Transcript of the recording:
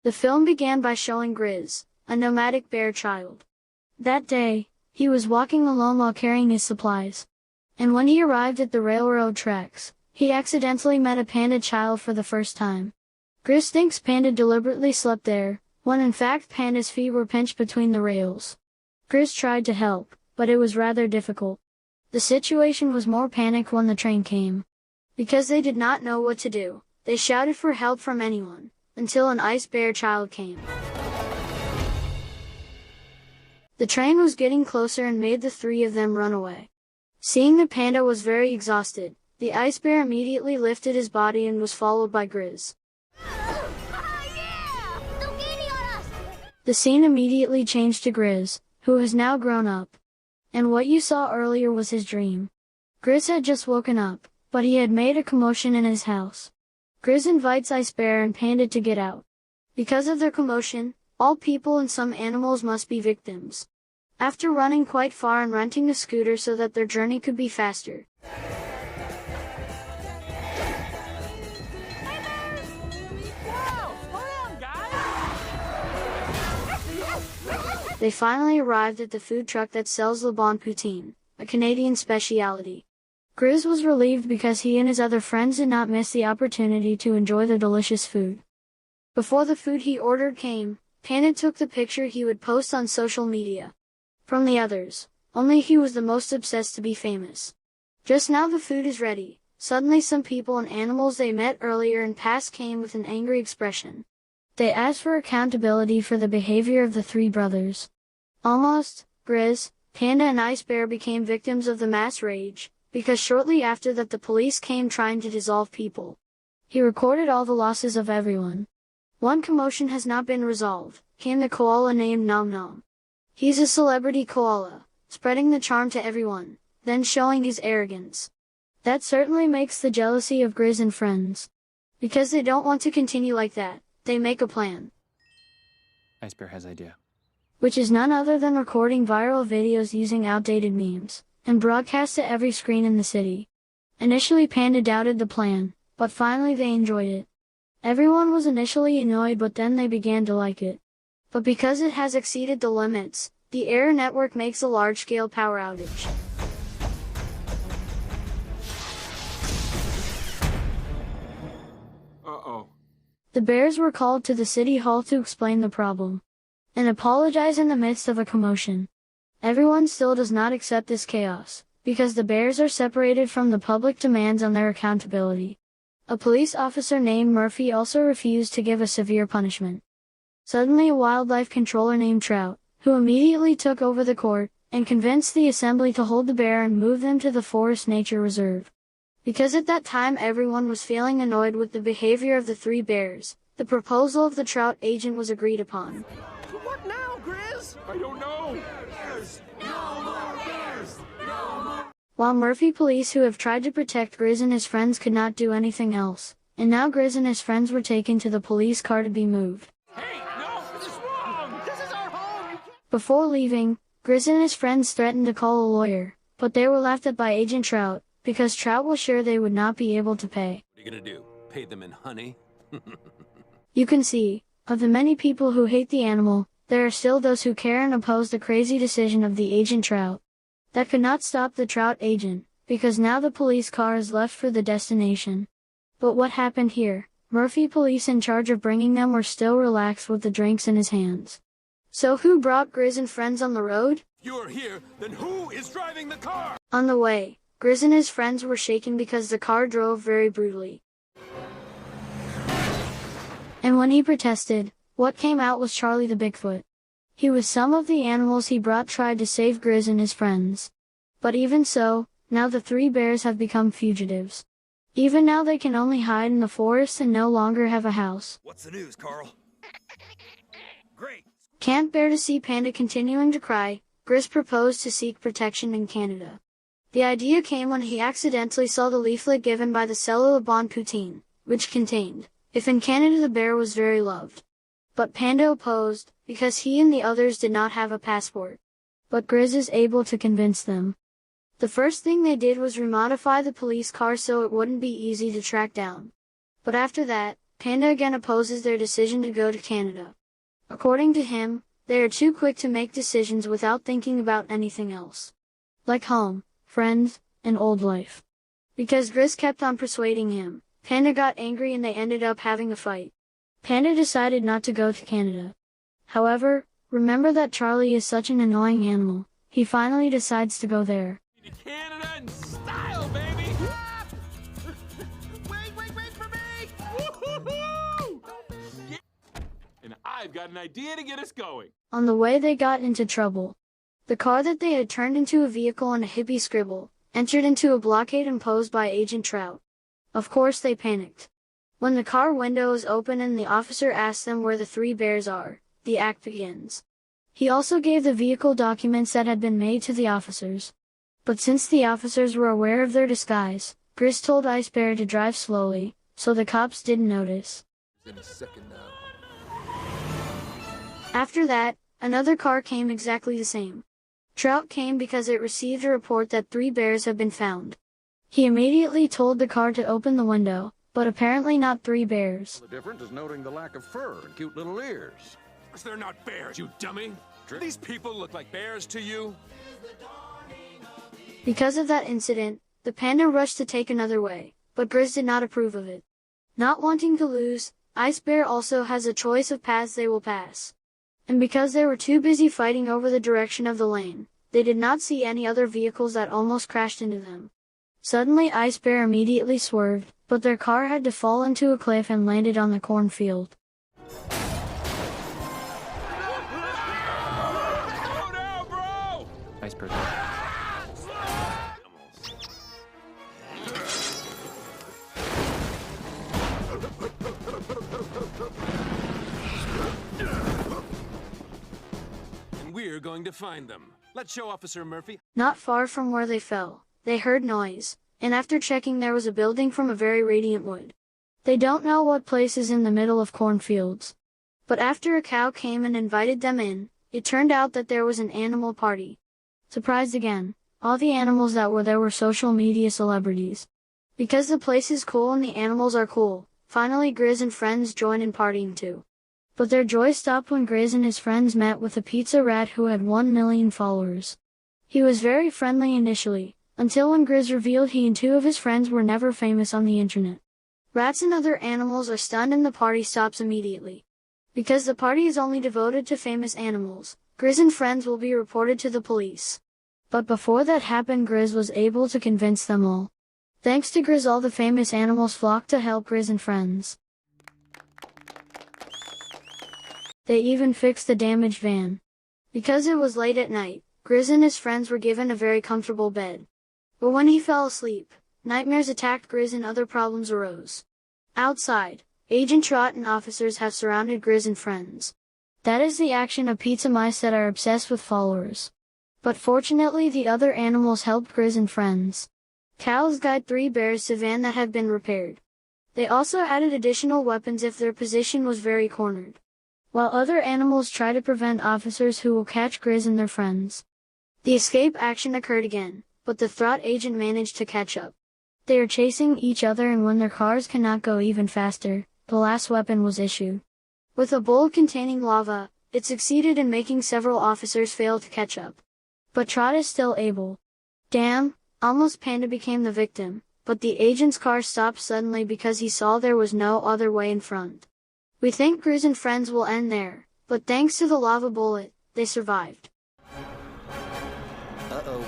The film began by showing Grizz, a nomadic bear child. That day, he was walking alone while carrying his supplies. And when he arrived at the railroad tracks, he accidentally met a panda child for the first time. Grizz thinks Panda deliberately slept there, when in fact Panda's feet were pinched between the rails. Grizz tried to help, but it was rather difficult. The situation was more panicked when the train came. Because they did not know what to do, they shouted for help from anyone, until an ice bear child came. The train was getting closer and made the three of them run away. Seeing the panda was very exhausted, the ice bear immediately lifted his body and was followed by Grizz. The scene immediately changed to Grizz, who has now grown up. And what you saw earlier was his dream. Grizz had just woken up, but he had made a commotion in his house. Grizz invites Ice Bear and Panda to get out. Because of their commotion, all people and some animals must be victims. After running quite far and renting a scooter so that their journey could be faster, they finally arrived at the food truck that sells Le Bon Poutine, a Canadian specialty. Grizz was relieved because he and his other friends did not miss the opportunity to enjoy the delicious food. Before the food he ordered came, Panda took the picture he would post on social media. From the others, only he was the most obsessed to be famous. Just now the food is ready. Suddenly some people and animals they met earlier in past came with an angry expression. They asked for accountability for the behavior of the three brothers. Almost, Grizz, Panda and Ice Bear became victims of the mass rage, because shortly after that the police came trying to dissolve people. He recorded all the losses of everyone. One commotion has not been resolved, came the koala named Nom Nom. He's a celebrity koala, spreading the charm to everyone, then showing his arrogance. That certainly makes the jealousy of Grizz and friends. Because they don't want to continue like that, they make a plan. Ice Bear has idea. Which is none other than recording viral videos using outdated memes, and broadcast to every screen in the city. Initially Panda doubted the plan, but finally they enjoyed it. Everyone was initially annoyed but then they began to like it. But because it has exceeded the limits, the Air network makes a large-scale power outage. Uh-oh. The bears were called to the city hall to explain the problem and apologize in the midst of a commotion. Everyone still does not accept this chaos, because the bears are separated from the public demands on their accountability. A police officer named Murphy also refused to give a severe punishment. Suddenly a wildlife controller named Trout, who immediately took over the court, and convinced the assembly to hold the bear and move them to the Forest Nature Reserve. Because at that time everyone was feeling annoyed with the behavior of the three bears, the proposal of the Trout agent was agreed upon. What now, Grizz? I don't know. Bears! No more bears! No more! While Murphy police who have tried to protect Grizz and his friends could not do anything else, and now Grizz and his friends were taken to the police car to be moved. Hey, no, this is wrong! This is our home! Before leaving, Grizz and his friends threatened to call a lawyer, but they were laughed at by Agent Trout, because Trout was sure they would not be able to pay. What are you gonna do? Pay them in honey? You can see, of the many people who hate the animal, there are still those who care and oppose the crazy decision of the Agent Trout. That could not stop the Trout agent, because now the police car is left for the destination. But what happened here? Murphy police in charge of bringing them were still relaxed with the drinks in his hands. So who brought Grizz and friends on the road? You are here, then who is driving the car? On the way, Grizz and his friends were shaken because the car drove very brutally. And when he protested, what came out was Charlie the Bigfoot. He with some of the animals he brought tried to save Grizz and his friends. But even so, now the three bears have become fugitives. Even now they can only hide in the forest and no longer have a house. What's the news, Carl? Great! Can't bear to see Panda continuing to cry, Grizz proposed to seek protection in Canada. The idea came when he accidentally saw the leaflet given by the seller of Bon Poutine, which contained, "If in Canada the bear was very loved." But Panda opposed, because he and the others did not have a passport. But Grizz is able to convince them. The first thing they did was remodify the police car so it wouldn't be easy to track down. But after that, Panda again opposes their decision to go to Canada. According to him, they are too quick to make decisions without thinking about anything else. Like home, friends, and old life. Because Grizz kept on persuading him, Panda got angry and they ended up having a fight. Panda decided not to go to Canada. However, remember that Charlie is such an annoying animal. He finally decides to go there. Canada in style, baby! Wait for me! Woo-hoo-hoo! Yeah. And I've got an idea to get us going. On the way they got into trouble. The car that they had turned into a vehicle and a hippie scribble, entered into a blockade imposed by Agent Trout. Of course they panicked. When the car window is open and the officer asks them where the three bears are, the act begins. He also gave the vehicle documents that had been made to the officers. But since the officers were aware of their disguise, Grizz told Ice Bear to drive slowly, so the cops didn't notice. In a second now. After that, another car came exactly the same. Trout came because it received a report that 3 bears have been found. He immediately told the car to open the window, but apparently not 3 bears. The difference is noting the lack of fur and cute little ears. They're not bears, you dummy. These people look like bears to you? Because of that incident, the panda rushed to take another way, but Grizz did not approve of it. Not wanting to lose, Ice Bear also has a choice of paths they will pass. And because they were too busy fighting over the direction of the lane, they did not see any other vehicles that almost crashed into them. Suddenly Ice Bear immediately swerved, but their car had to fall into a cliff and landed on the cornfield. Iceberg. And we're going to find them. Let's show Officer Murphy. Not far from where they fell, they heard noise, and after checking there was a building from a very radiant wood. They don't know what place is in the middle of cornfields. But after a cow came and invited them in, it turned out that there was an animal party. Surprised again, all the animals that were there were social media celebrities. Because the place is cool and the animals are cool, finally Grizz and friends join in partying too. But their joy stopped when Grizz and his friends met with a pizza rat who had 1 million followers. He was very friendly initially, until when Grizz revealed he and 2 of his friends were never famous on the internet. Rats and other animals are stunned and the party stops immediately. Because the party is only devoted to famous animals, Grizz and friends will be reported to the police. But before that happened, Grizz was able to convince them all. Thanks to Grizz, all the famous animals flocked to help Grizz and friends. They even fixed the damaged van. Because it was late at night, Grizz and his friends were given a very comfortable bed. But when he fell asleep, nightmares attacked Grizz and other problems arose. Outside, Agent Trot and officers have surrounded Grizz and friends. That is the action of pizza mice that are obsessed with followers. But fortunately the other animals helped Grizz and friends. Cows guide 3 bears to van that have been repaired. They also added additional weapons if their position was very cornered. While other animals try to prevent officers who will catch Grizz and their friends. The escape action occurred again, but the Throt agent managed to catch up. They are chasing each other and when their cars cannot go even faster, the last weapon was issued. With a bowl containing lava, it succeeded in making several officers fail to catch up. But Trot is still able. Damn, almost Panda became the victim, but the agent's car stopped suddenly because he saw there was no other way in front. We think Grizz and friends will end there, but thanks to the lava bullet, they survived. Uh-oh.